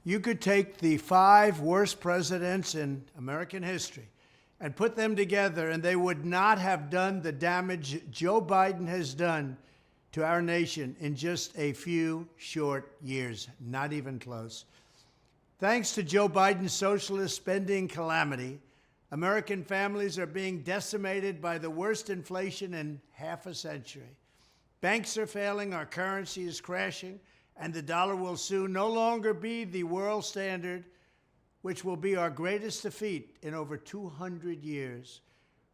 You could take the 5 worst presidents in American history and put them together, and they would not have done the damage Joe Biden has done to our nation in just a few short years, not even close. Thanks to Joe Biden's socialist spending calamity, American families are being decimated by the worst inflation in half a century. Banks are failing, our currency is crashing, and the dollar will soon no longer be the world standard, which will be our greatest defeat in over 200 years.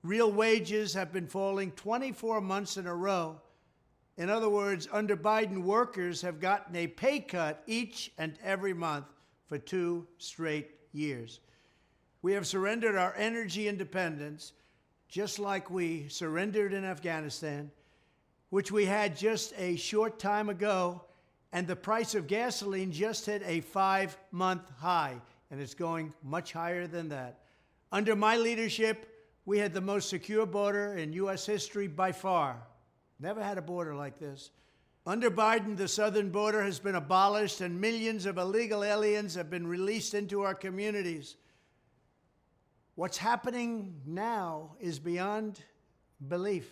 Real wages have been falling 24 months in a row. In other words, under Biden, workers have gotten a pay cut each and every month for 2 straight years. We have surrendered our energy independence, just like we surrendered in Afghanistan, which we had just a short time ago, and the price of gasoline just hit a 5-month high, and it's going much higher than that. Under my leadership, we had the most secure border in U.S. history by far. Never had a border like this. Under Biden, the southern border has been abolished, and millions of illegal aliens have been released into our communities. What's happening now is beyond belief.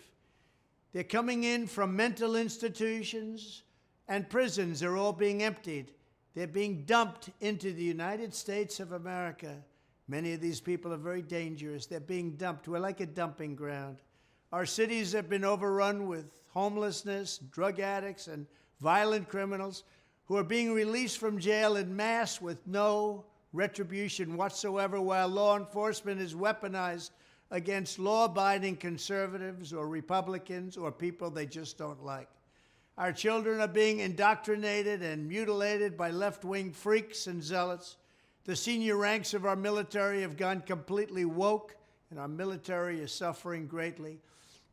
They're coming in from mental institutions and prisons. They're all being emptied. They're being dumped into the United States of America. Many of these people are very dangerous. They're being dumped. We're like a dumping ground. Our cities have been overrun with homelessness, drug addicts, and violent criminals who are being released from jail en masse with no retribution whatsoever, while law enforcement is weaponized against law-abiding conservatives or Republicans or people they just don't like. Our children are being indoctrinated and mutilated by left-wing freaks and zealots. The senior ranks of our military have gone completely woke, and our military is suffering greatly.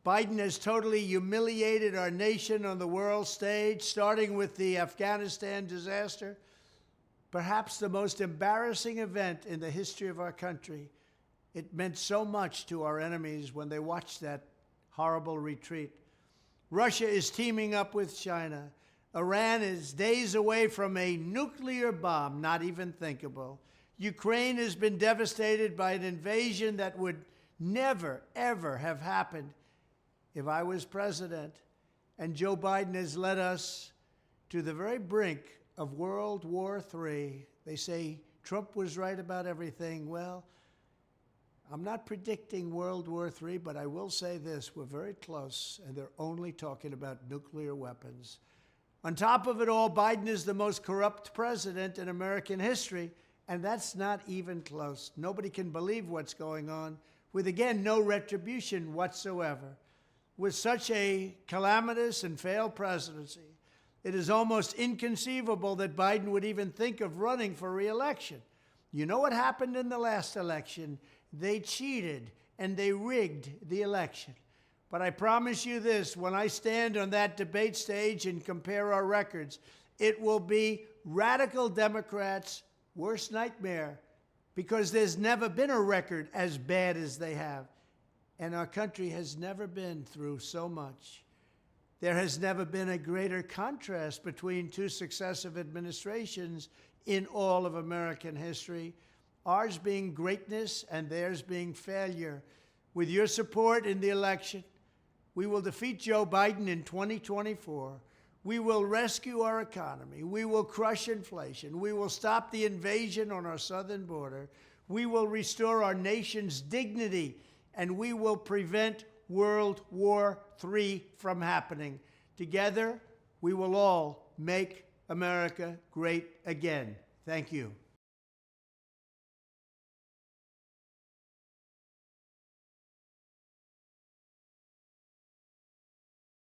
Biden has totally humiliated our nation on the world stage, starting with the Afghanistan disaster, perhaps the most embarrassing event in the history of our country. It meant so much to our enemies when they watched that horrible retreat. Russia is teaming up with China. Iran is days away from a nuclear bomb, not even thinkable. Ukraine has been devastated by an invasion that would never, ever have happened if I was president. And Joe Biden has led us to the very brink of World War III. They say Trump was right about everything. Well, I'm not predicting World War III, but I will say this: we're very close, and they're only talking about nuclear weapons. On top of it all, Biden is the most corrupt president in American history, and that's not even close. Nobody can believe what's going on, with, again, no retribution whatsoever. With such a calamitous and failed presidency, it is almost inconceivable that Biden would even think of running for re-election. You know what happened in the last election? They cheated and they rigged the election. But I promise you this, when I stand on that debate stage and compare our records, it will be radical Democrats' worst nightmare, because there's never been a record as bad as they have. And our country has never been through so much. There has never been a greater contrast between 2 successive administrations in all of American history, ours being greatness and theirs being failure. With your support in the election, we will defeat Joe Biden in 2024. We will rescue our economy. We will crush inflation. We will stop the invasion on our southern border. We will restore our nation's dignity, and we will prevent World War III from happening. Together, we will all make America great again. Thank you.